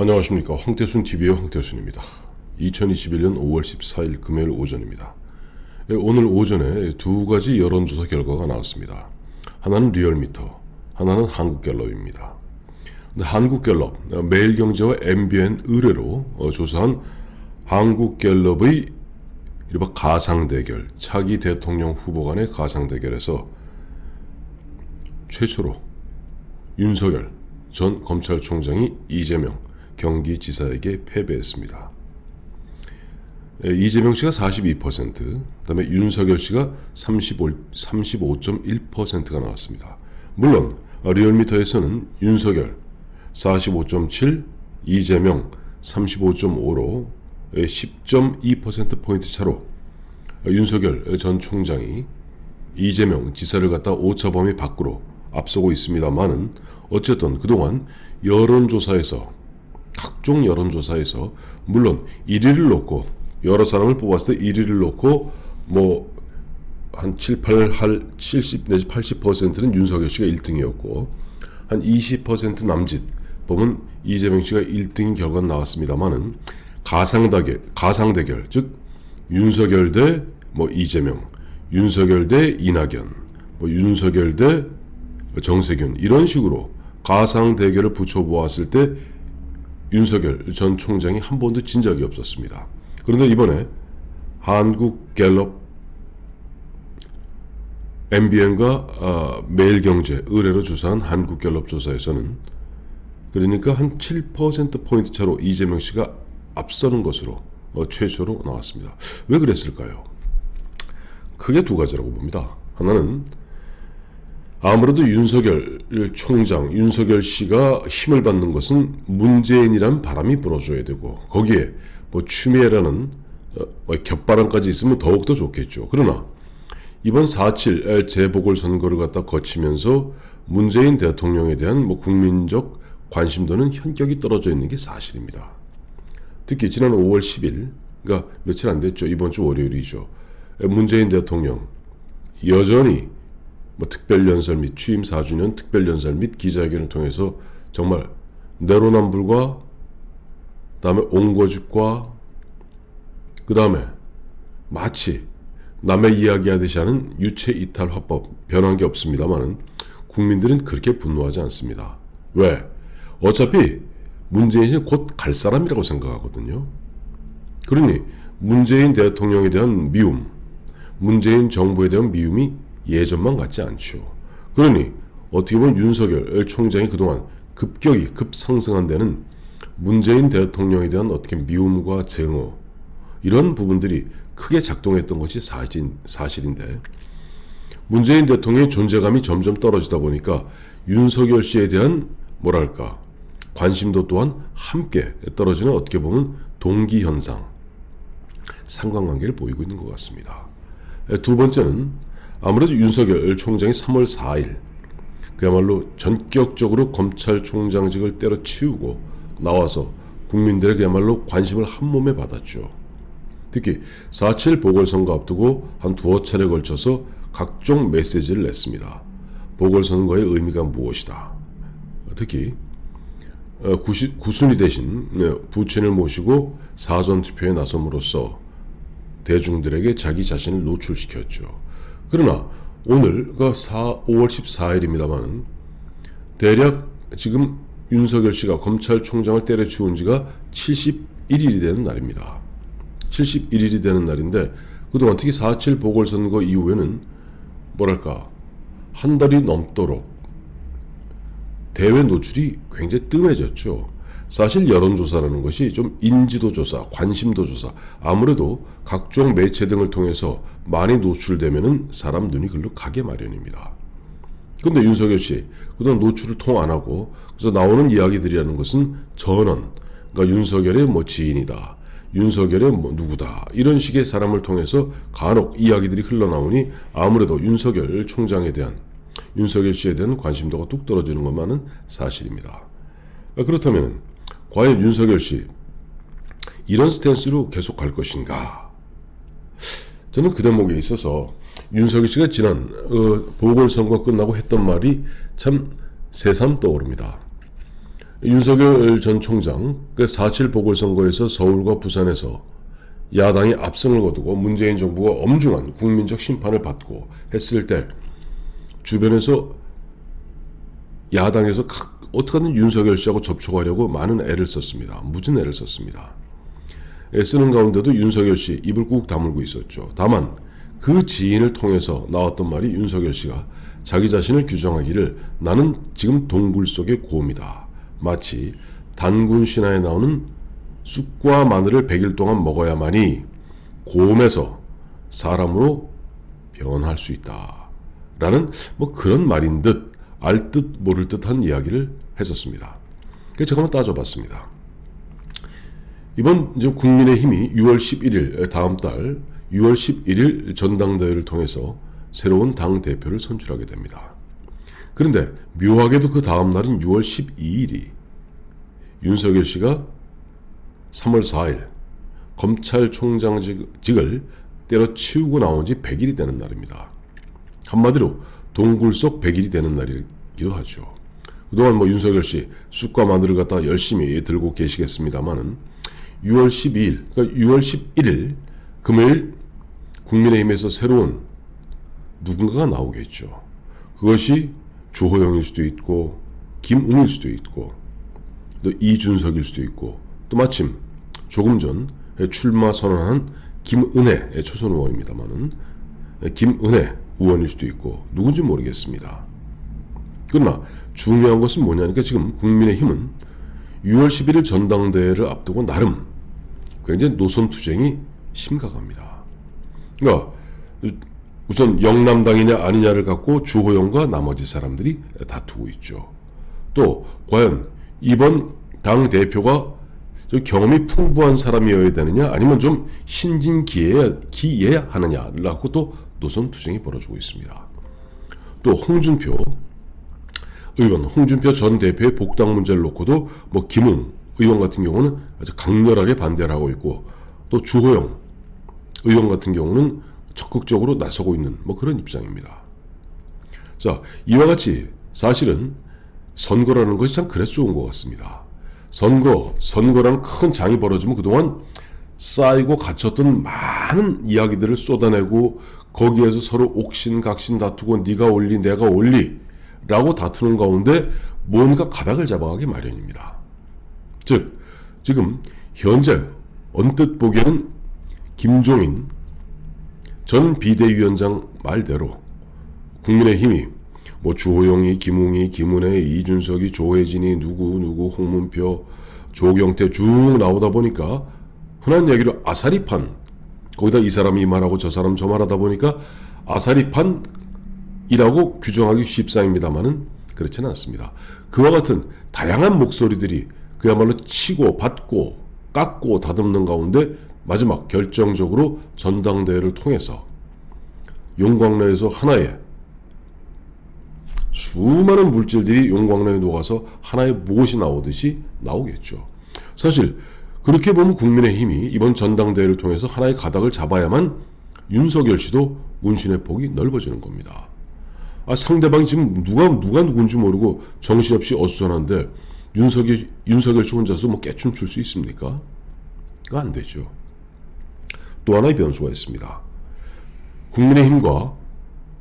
안녕하십니까. 황태순TV의 황태순입니다. 2021년 5월 14일 금요일 오전입니다. 오늘 오전에 두 가지 여론조사 결과가 나왔습니다. 하나는 리얼미터, 하나는 한국갤럽입니다. 한국갤럽, 매일경제와 MBN 의뢰로 조사한 한국갤럽의 이른바 가상대결, 차기 대통령 후보 간의 가상대결에서 최초로 윤석열 전 검찰총장이 이재명 경기지사에게 패배했습니다. 이재명 씨가 42%, 그 다음에 윤석열 씨가 35.1%가 나왔습니다. 물론 리얼미터에서는 윤석열 45.7, 이재명 35.5로 10.2%포인트 차로 윤석열 전 총장이 이재명 지사를 갖다 오차범위 밖으로 앞서고 있습니다만은 어쨌든 그동안 여론조사에서 각종 여론조사에서 물론 1위를 놓고 여러 사람을 뽑았을 때 1위를 놓고 뭐 한 70 내지 80%는 윤석열 씨가 1등이었고 한 20% 남짓 보면 이재명 씨가 1등인 결과가 나왔습니다만은 가상대결 즉 윤석열 대 뭐 이재명, 윤석열 대 이낙연, 뭐 윤석열 대 정세균 이런 식으로 가상대결을 붙여보았을 때 윤석열 전 총장이 한 번도 진 적이 없었습니다. 그런데 이번에 한국갤럽, MBN과 매일경제 의뢰로 조사한 한국갤럽 조사에서는 그러니까 한 7%포인트 차로 이재명 씨가 앞서는 것으로 최초로 나왔습니다. 왜 그랬을까요? 크게 두 가지라고 봅니다. 하나는 아무래도 윤석열 총장, 윤석열 씨가 힘을 받는 것은 문재인이란 바람이 불어줘야 되고 거기에 뭐 추미애라는 겹바람까지 있으면 더욱더 좋겠죠. 그러나 이번 4.7 재보궐선거를 갖다 거치면서 문재인 대통령에 대한 뭐 국민적 관심도는 현격히 떨어져 있는 게 사실입니다. 특히 지난 5월 10일, 그러니까 며칠 안 됐죠. 이번 주 월요일이죠. 문재인 대통령 여전히 뭐 특별연설 및 취임 4주년 특별연설 및 기자회견을 통해서 정말 내로남불과 그다음에 옹거죽과 그다음에 마치 남의 이야기하듯이 하는 유체이탈 화법 변한 게 없습니다만은 국민들은 그렇게 분노하지 않습니다. 왜? 어차피 문재인이 곧 갈 사람이라고 생각하거든요. 그러니 문재인 대통령에 대한 미움, 문재인 정부에 대한 미움이 예전만 같지 않죠. 그러니 어떻게 보면 윤석열 총장이 그동안 급격히 급상승한 데는 문재인 대통령에 대한 어떻게 미움과 증오 이런 부분들이 크게 작동했던 것이 사실인데 문재인 대통령의 존재감이 점점 떨어지다 보니까 윤석열 씨에 대한 뭐랄까 관심도 또한 함께 떨어지는 어떻게 보면 동기현상, 상관관계를 보이고 있는 것 같습니다. 두 번째는 아무래도 윤석열 총장이 3월 4일 그야말로 전격적으로 검찰총장직을 때려치우고 나와서 국민들의 그야말로 관심을 한몸에 받았죠. 특히 4.7 보궐선거 앞두고 한 두어 차례 걸쳐서 각종 메시지를 냈습니다. 보궐선거의 의미가 무엇이다. 특히 구순이 대신 부친을 모시고 사전투표에 나섬으로써 대중들에게 자기 자신을 노출시켰죠. 그러나 오늘가 5월 14일입니다만 대략 지금 윤석열 씨가 검찰총장을 때려치운 지가 71일이 되는 날입니다. 71일이 되는 날인데 그동안 특히 4.7 보궐선거 이후에는 뭐랄까 한 달이 넘도록 대외 노출이 굉장히 뜸해졌죠. 사실 여론조사라는 것이 좀 인지도 조사, 관심도 조사 아무래도 각종 매체 등을 통해서 많이 노출되면은 사람 눈이 글로 가게 마련입니다. 그런데 윤석열 씨 그동안 노출을 통 안 하고 그래서 나오는 이야기들이라는 것은 전원 그러니까 윤석열의 뭐 지인이다. 윤석열의 뭐 누구다. 이런 식의 사람을 통해서 간혹 이야기들이 흘러나오니 아무래도 윤석열 총장에 대한 윤석열 씨에 대한 관심도가 뚝 떨어지는 것만은 사실입니다. 그렇다면 과연 윤석열 씨 이런 스탠스로 계속 갈 것인가? 저는 그 대목에 있어서 윤석열 씨가 지난 보궐선거 끝나고 했던 말이 참 새삼 떠오릅니다. 윤석열 전 총장 4.7 보궐선거에서 서울과 부산에서 야당이 압승을 거두고 문재인 정부가 엄중한 국민적 심판을 받고 했을 때 주변에서 야당에서 어떻게든 윤석열 씨하고 접촉하려고 많은 애를 썼습니다. 무진 애를 썼습니다. 애쓰는 가운데도 윤석열 씨 입을 꾹 다물고 있었죠. 다만 그 지인을 통해서 나왔던 말이 윤석열 씨가 자기 자신을 규정하기를 나는 지금 동굴 속의 곰이다. 마치 단군 신화에 나오는 쑥과 마늘을 100일 동안 먹어야만이 곰에서 사람으로 변할 수 있다. 라는 그런 말인 듯 알 듯 모를 듯한 이야기를 했었습니다. 그래서 제가 한번 따져봤습니다. 이번 이제 국민의힘이 6월 11일 다음 달 6월 11일 전당대회를 통해서 새로운 당 대표를 선출하게 됩니다. 그런데 묘하게도 그 다음 날인 6월 12일이 윤석열 씨가 3월 4일 검찰총장직을 때려치우고 나온 지 100일이 되는 날입니다. 한마디로 동굴 속 100일이 되는 날이기도 하죠. 그동안 윤석열 씨 쑥과 마늘을 갖다 열심히 들고 계시겠습니다만은 6월 12일, 그러니까 6월 11일 금요일 국민의힘에서 새로운 누군가가 나오겠죠. 그것이 주호영일 수도 있고 김웅일 수도 있고 또 이준석일 수도 있고 또 마침 조금 전 출마 선언한 김은혜 초선 의원입니다만은 김은혜 의원일 수도 있고 누군지 모르겠습니다. 그러나 중요한 것은 뭐냐니까 지금 국민의힘은 6월 11일 전당대회를 앞두고 나름 굉장히 노선투쟁이 심각합니다. 그러니까 우선 영남당이냐 아니냐를 갖고 주호영과 나머지 사람들이 다투고 있죠. 또 과연 이번 당 대표가 좀 경험이 풍부한 사람이어야 되느냐 아니면 좀 신진기해야 하느냐를 갖고 또 노선투쟁이 벌어지고 있습니다. 또 홍준표 전 대표의 복당 문제를 놓고도 김웅 의원 같은 경우는 아주 강렬하게 반대를 하고 있고 또 주호영 의원 같은 경우는 적극적으로 나서고 있는 그런 입장입니다. 자, 이와 같이 사실은 선거라는 것이 참 그래서 좋은 것 같습니다. 선거라는 큰 장이 벌어지면 그동안 쌓이고 갇혔던 많은 이야기들을 쏟아내고 거기에서 서로 옥신각신 다투고 네가 올리 내가 올리 라고 다투는 가운데 뭔가 가닥을 잡아가기 마련입니다. 즉 지금 현재 언뜻 보기에는 김종인 전 비대위원장 말대로 국민의힘이 주호영이 김웅이 김은혜 이준석이 조혜진이 누구 홍문표 조경태 쭉 나오다 보니까 흔한 얘기로 아사리판 거기다 이 사람이 이 말하고 저 사람 저 말하다 보니까 아사리판이라고 규정하기 쉽사입니다만은 그렇지는 않습니다. 그와 같은 다양한 목소리들이 그야말로 치고 받고 깎고 다듬는 가운데 마지막 결정적으로 전당대회를 통해서 용광로에서 하나의 수많은 물질들이 용광로에 녹아서 하나의 무엇이 나오듯이 나오겠죠. 사실 그렇게 보면 국민의힘이 이번 전당대회를 통해서 하나의 가닥을 잡아야만 윤석열 씨도 문신의 폭이 넓어지는 겁니다. 상대방이 지금 누가 누군지 모르고 정신없이 어수선한데 윤석열 씨 혼자서 깨춤 출 수 있습니까? 그거 안 되죠. 또 하나의 변수가 있습니다. 국민의힘과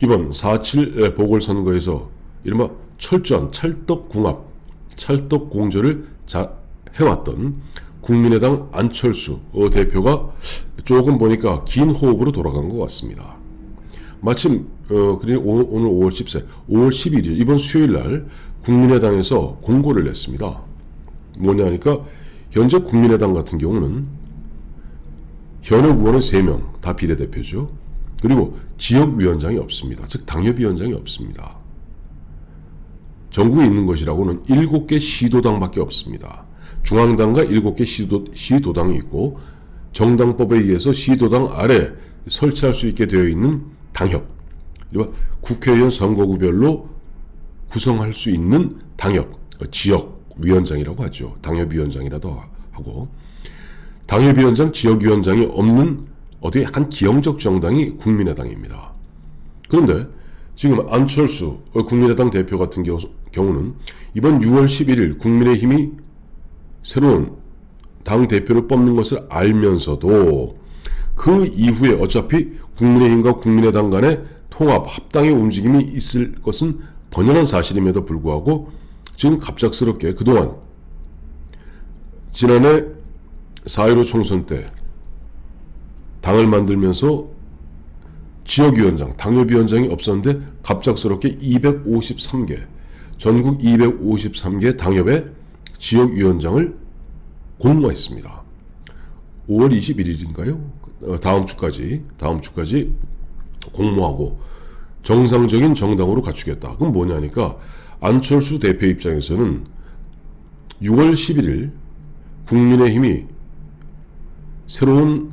이번 4.7 보궐선거에서 이른바 찰떡궁합, 찰떡공조를 해왔던 국민의당 안철수 대표가 조금 보니까 긴 호흡으로 돌아간 것 같습니다. 마침 오늘 5월 11일 이번 수요일날 국민의당에서 공고를 냈습니다. 뭐냐니까 현재 국민의당 같은 경우는 현역 의원은 3명 다 비례대표죠. 그리고 지역위원장이 없습니다. 즉 당협위원장이 없습니다. 전국에 있는 것이라고는 7개 시도당밖에 없습니다. 중앙당과 7개 시도당이 있고 정당법에 의해서 시도당 아래 설치할 수 있게 되어 있는 당협, 국회의원 선거구별로 구성할 수 있는 당협, 지역위원장이라고 하죠. 당협위원장이라도 하고 당협위원장, 지역위원장이 없는 어디 약간 기형적 정당이 국민의당입니다. 그런데 지금 안철수 국민의당 대표 같은 경우는 이번 6월 11일 국민의힘이 새로운 당 대표를 뽑는 것을 알면서도 그 이후에 어차피 국민의힘과 국민의당 간의 통합, 합당의 움직임이 있을 것은 번연한 사실임에도 불구하고 지금 갑작스럽게 그동안 지난해 4.15 총선 때 당을 만들면서 지역위원장, 당협위원장이 없었는데 갑작스럽게 253개, 전국 253개 당협의 지역위원장을 공모했습니다. 5월 21일인가요? 다음 주까지 공모하고 정상적인 정당으로 갖추겠다. 그럼 뭐냐니까 안철수 대표 입장에서는 6월 11일 국민의힘이 새로운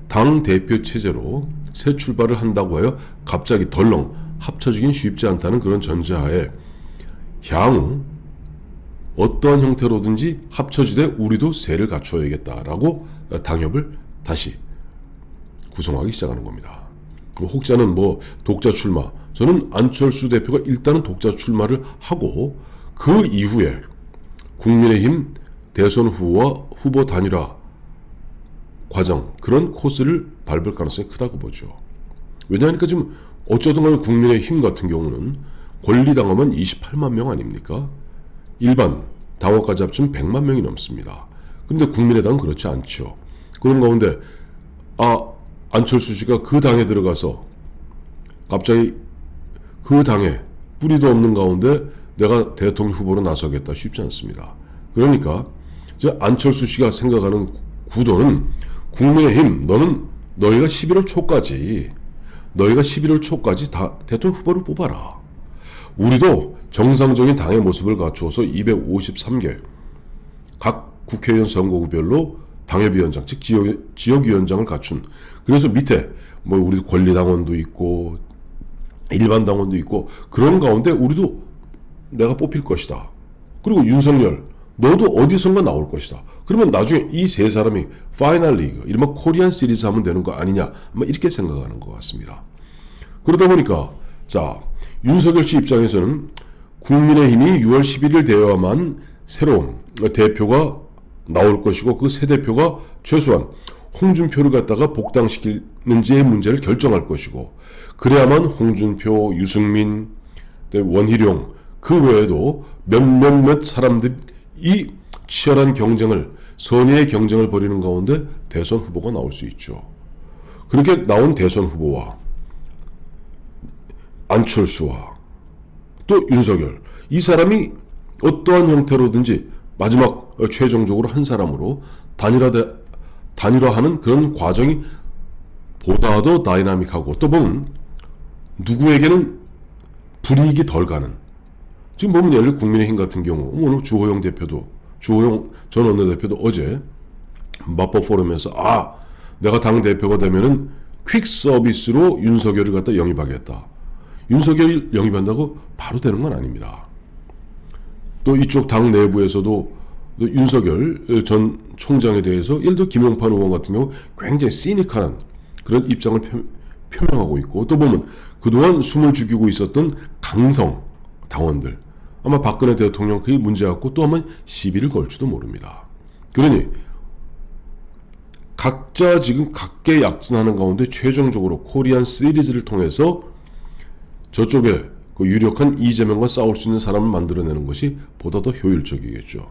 당 대표 체제로 새 출발을 한다고 하여 갑자기 덜렁 합쳐지긴 쉽지 않다는 그런 전제하에 향후 어떠한 형태로든지 합쳐지되 우리도 새를 갖춰야겠다라고 당협을 다시 구성하기 시작하는 겁니다. 혹자는 뭐 독자 출마, 저는 안철수 대표가 일단은 독자 출마를 하고 그 이후에 국민의힘 대선 후보와 후보 단일화 과정, 그런 코스를 밟을 가능성이 크다고 보죠. 왜냐하니까 지금 어쩌든 간에 국민의힘 같은 경우는 권리당원은 28만 명 아닙니까? 일반 당원까지 합치면 100만 명이 넘습니다. 그런데 국민의당은 그렇지 않죠. 그런 가운데 안철수 씨가 그 당에 들어가서 갑자기 그 당에 뿌리도 없는 가운데 내가 대통령 후보로 나서겠다 쉽지 않습니다. 그러니까 안철수 씨가 생각하는 구도는 국민의힘 너희가 11월 초까지 다 대통령 후보를 뽑아라. 우리도 정상적인 당의 모습을 갖추어서 253개 각 국회의원 선거구별로 당협위원장, 즉 지역위원장을 갖춘, 그래서 밑에 뭐 우리 권리당원도 있고 일반 당원도 있고 그런 가운데 우리도 내가 뽑힐 것이다. 그리고 윤석열 너도 어디선가 나올 것이다. 그러면 나중에 이 세 사람이 파이널 리그, 이른바 코리안 시리즈 하면 되는 거 아니냐, 아마 이렇게 생각하는 것 같습니다. 그러다 보니까 윤석열 씨 입장에서는 국민의힘이 6월 11일 되어야만 새로운 대표가 나올 것이고 그 새 대표가 최소한 홍준표를 갖다가 복당시키는지의 문제를 결정할 것이고, 그래야만 홍준표, 유승민, 원희룡 그 외에도 몇몇 사람들이 치열한 경쟁을, 선의의 경쟁을 벌이는 가운데 대선 후보가 나올 수 있죠. 그렇게 나온 대선 후보와 안철수와 또 윤석열, 이 사람이 어떠한 형태로든지 마지막 최종적으로 한 사람으로 단일화하는 그런 과정이 보다 더 다이나믹하고, 또 보면 누구에게는 불이익이 덜 가는, 지금 보면 예를 들어 국민의힘 같은 경우 오늘 주호영 전 원내대표도 어제 마포 포럼에서 내가 당대표가 되면은 퀵 서비스로 윤석열을 갖다 영입하겠다. 윤석열을 영입한다고 바로 되는 건 아닙니다. 또 이쪽 당 내부에서도 윤석열 전 총장에 대해서 예를 들어 김용판 의원 같은 경우 굉장히 시니컬한 그런 입장을 표명하고 있고, 또 보면 그동안 숨을 죽이고 있었던 강성 당원들, 아마 박근혜 대통령 그게 문제였고 또 한번 시비를 걸지도 모릅니다. 그러니 각자 지금 각계 약진하는 가운데 최종적으로 코리안 시리즈를 통해서 저쪽에 그 유력한 이재명과 싸울 수 있는 사람을 만들어내는 것이 보다 더 효율적이겠죠.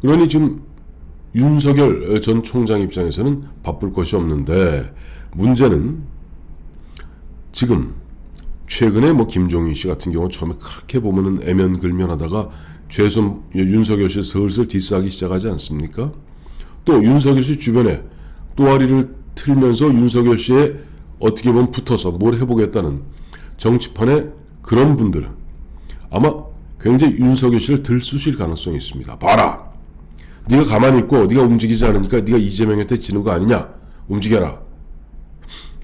그러니 지금 윤석열 전 총장 입장에서는 바쁠 것이 없는데, 문제는 지금 최근에 김종인 씨 같은 경우 처음에 그렇게 보면은 애면글면하다가 윤석열 씨 슬슬 디스하기 시작하지 않습니까? 또 윤석열 씨 주변에 또아리를 틀면서 윤석열 씨에 어떻게 보면 붙어서 뭘 해보겠다는 정치판의 그런 분들은 아마 굉장히 윤석열 씨를 들쑤실 가능성이 있습니다. 봐라, 네가 가만히 있고 네가 움직이지 않으니까 네가 이재명한테 지는 거 아니냐, 움직여라.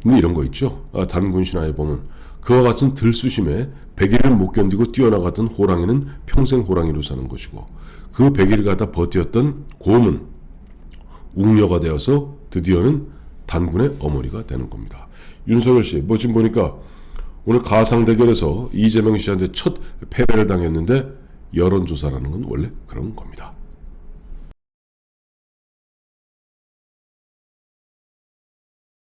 근데 이런 거 있죠. 단군 신화에 보면 그와 같은 들쑤심에 100일을 못 견디고 뛰어나갔던 호랑이는 평생 호랑이로 사는 것이고, 그 100일을 갖다 버텼던 곰은 웅녀가 되어서 드디어는 단군의 어머니가 되는 겁니다. 윤석열 씨 지금 보니까 오늘 가상 대결에서 이재명 씨한테 첫 패배를 당했는데 여론조사라는 건 원래 그런 겁니다.